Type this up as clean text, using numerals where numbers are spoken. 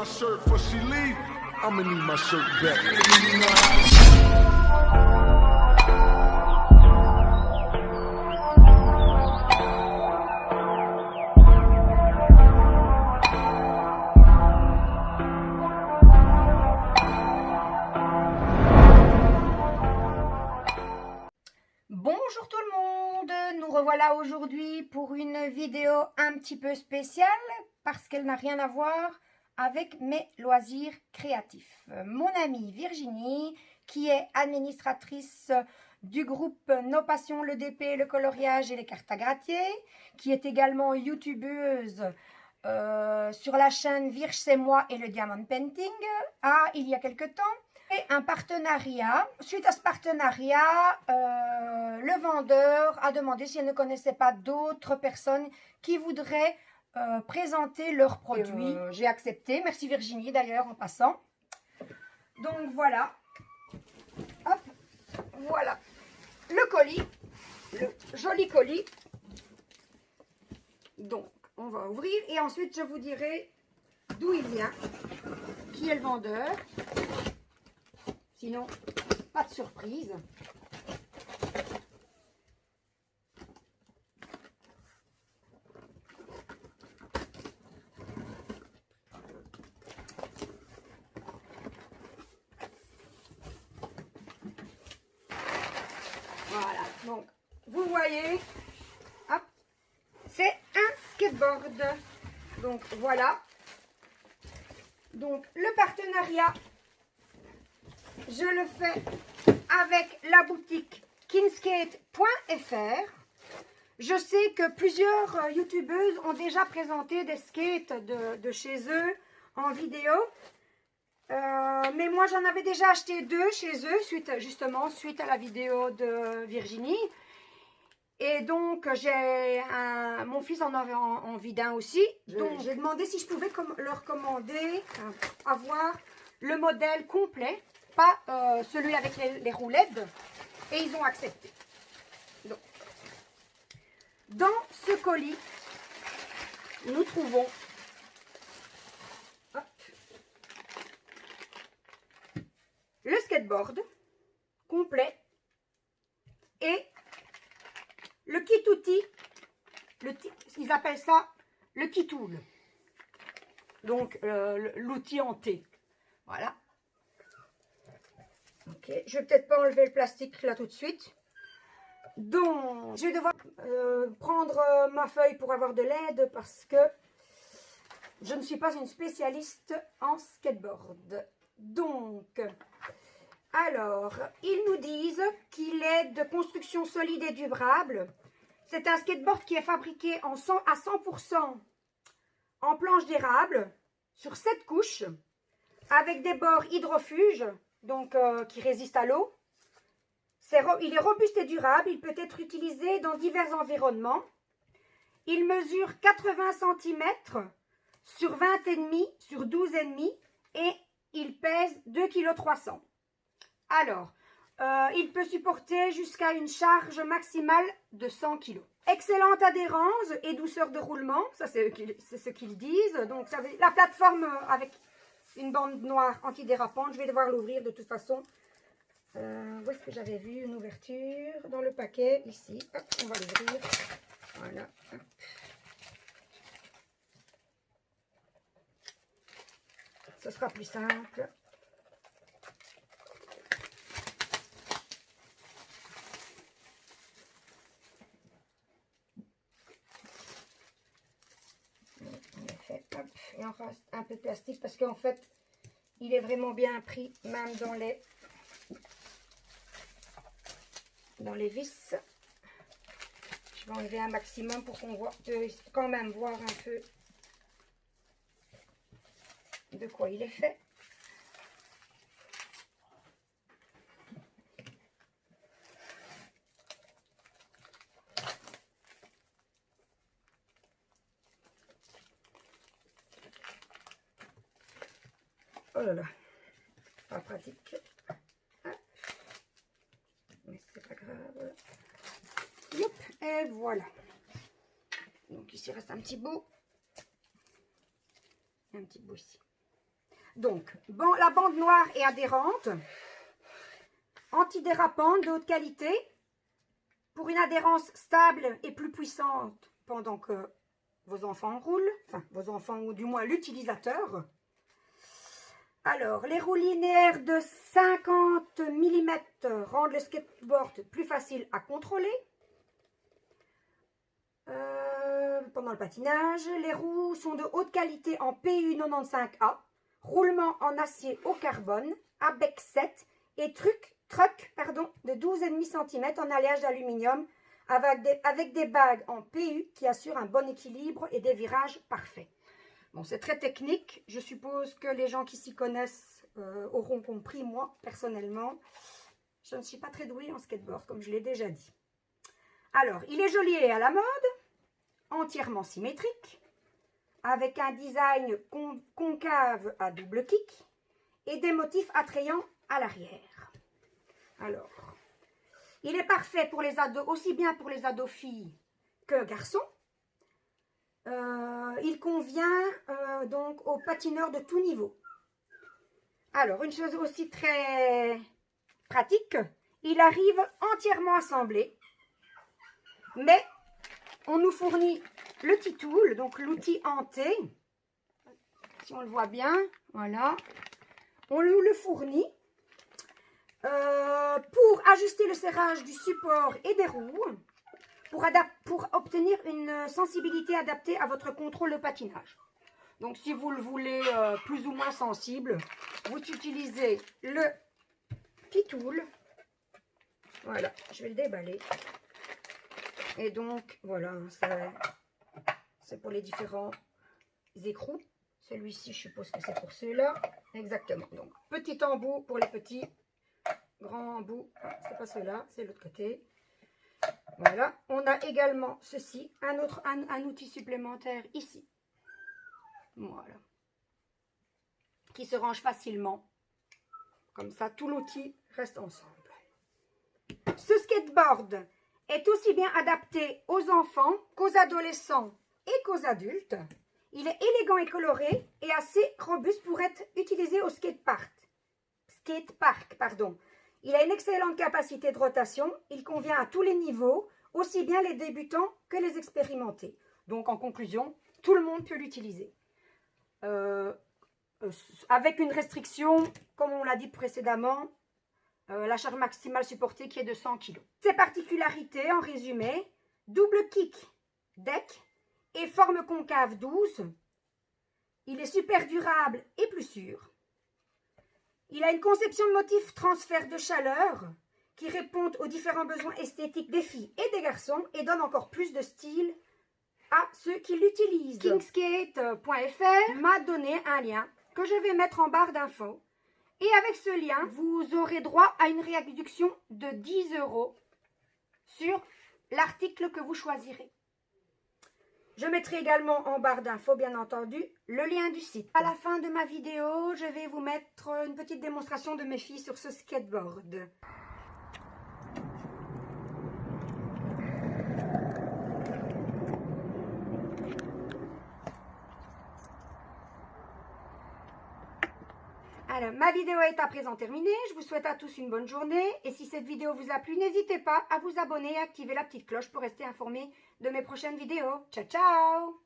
my shirt before she leave, I'ma need my shirt back. Bonjour tout le monde, nous revoilà aujourd'hui pour une vidéo un petit peu spéciale parce qu'elle n'a rien à voir avec mes loisirs créatifs. Mon amie Virginie, qui est administratrice du groupe Nos Passions, le DP, le coloriage et les cartes à gratter, qui est également youtubeuse sur la chaîne Virge c'est moi et le Diamond Painting, il y a quelque temps. Et un partenariat. Suite à ce partenariat, le vendeur a demandé si elle ne connaissait pas d'autres personnes qui voudraient présenter leurs produits. J'ai accepté. Merci Virginie d'ailleurs en passant. Donc voilà. Hop. Voilà. Le colis. Le joli colis. Donc on va ouvrir et ensuite je vous dirai d'où il vient, qui est le vendeur. Sinon, pas de surprise. Voilà, donc vous voyez, hop, c'est un skateboard. Donc voilà. Donc le partenariat, je le fais avec la boutique kinskate.fr. Je sais que plusieurs youtubeuses ont déjà présenté des skates de chez eux en vidéo. Mais moi, j'en avais déjà acheté 2 chez eux, suite à la vidéo de Virginie. Et donc, mon fils en avait envie d'un aussi. Donc, j'ai demandé si je pouvais leur commander, avoir le modèle complet. Pas celui avec les roulettes, et ils ont accepté. Donc, dans ce colis, nous trouvons le skateboard complet et le kit outil, ils appellent ça le kit tool, donc l'outil en T. Voilà. Ok, je vais peut-être pas enlever le plastique là tout de suite. Donc, je vais devoir prendre ma feuille pour avoir de l'aide parce que je ne suis pas une spécialiste en skateboard. Donc, alors, ils nous disent qu'il est de construction solide et durable. C'est un skateboard qui est fabriqué à 100% en planche d'érable sur 7 couches avec des bords hydrofuges. Donc qui résiste à l'eau. Il est robuste et durable, il peut être utilisé dans divers environnements. Il mesure 80 cm sur 20,5 sur 12,5 et il pèse 2,3 kg. Alors, il peut supporter jusqu'à une charge maximale de 100 kg. Excellente adhérence et douceur de roulement, ça c'est ce qu'ils disent. Donc la plateforme avec une bande noire antidérapante, je vais devoir l'ouvrir de toute façon. Où est-ce que j'avais vu une ouverture? Dans le paquet, ici. Hop, on va l'ouvrir. Voilà. Hop. Ce sera plus simple. Hop, il en reste un peu de plastique parce qu'en fait il est vraiment bien pris même dans les vis. Je vais enlever un maximum pour qu'on puisse quand même voir un peu de quoi il est fait. Oh là là, pas pratique. Mais c'est pas grave. Yop, et voilà. Donc ici reste un petit bout. Un petit bout ici. Donc, bon, la bande noire est adhérente, antidérapante de haute qualité, pour une adhérence stable et plus puissante pendant que vos enfants roulent, enfin vos enfants ou du moins l'utilisateur. Alors, les roues linéaires de 50 mm rendent le skateboard plus facile à contrôler pendant le patinage. Les roues sont de haute qualité en PU 95A, roulement en acier au carbone, ABEC 7 et truc de 12,5 cm en alliage d'aluminium avec des bagues en PU qui assurent un bon équilibre et des virages parfaits. Bon, c'est très technique. Je suppose que les gens qui s'y connaissent auront compris. Moi, personnellement, je ne suis pas très douée en skateboard, comme je l'ai déjà dit. Alors, il est joli et à la mode, entièrement symétrique, avec un design concave à double kick et des motifs attrayants à l'arrière. Alors, il est parfait pour les ados, aussi bien pour les ados filles que garçons. Il convient donc aux patineurs de tout niveau. Alors, une chose aussi très pratique, il arrive entièrement assemblé, mais on nous fournit le T-Tool, donc l'outil hanté, si on le voit bien, voilà, on nous le fournit pour ajuster le serrage du support et des roues, pour obtenir une sensibilité adaptée à votre contrôle de patinage. Donc, si vous le voulez plus ou moins sensible, vous utilisez le T-Tool. Voilà, je vais le déballer. Et donc, voilà, c'est pour les différents écrous. Celui-ci, je suppose que c'est pour ceux-là. Exactement. Donc, petit embout pour les petits. Grand embout, c'est pas ceux-là, c'est l'autre côté. Voilà, on a également ceci, un outil supplémentaire ici. Voilà. Qui se range facilement. Comme ça, tout l'outil reste ensemble. Ce skateboard est aussi bien adapté aux enfants qu'aux adolescents et qu'aux adultes. Il est élégant et coloré et assez robuste pour être utilisé au skatepark. Il a une excellente capacité de rotation. Il convient à tous les niveaux, aussi bien les débutants que les expérimentés. Donc, en conclusion, tout le monde peut l'utiliser. Avec une restriction, comme on l'a dit précédemment, la charge maximale supportée qui est de 100 kg. Ses particularités, en résumé, double kick deck et forme concave 12. Il est super durable et plus sûr. Il a une conception de motif transfert de chaleur qui répond aux différents besoins esthétiques des filles et des garçons et donne encore plus de style à ceux qui l'utilisent. Kingskate.fr m'a donné un lien que je vais mettre en barre d'infos. Et avec ce lien, vous aurez droit à une réduction de 10 € sur l'article que vous choisirez. Je mettrai également en barre d'infos, bien entendu, le lien du site. À la fin de ma vidéo, je vais vous mettre une petite démonstration de mes filles sur ce skateboard. Alors, ma vidéo est à présent terminée. Je vous souhaite à tous une bonne journée. Et si cette vidéo vous a plu, n'hésitez pas à vous abonner et à activer la petite cloche pour rester informé de mes prochaines vidéos. Ciao, ciao!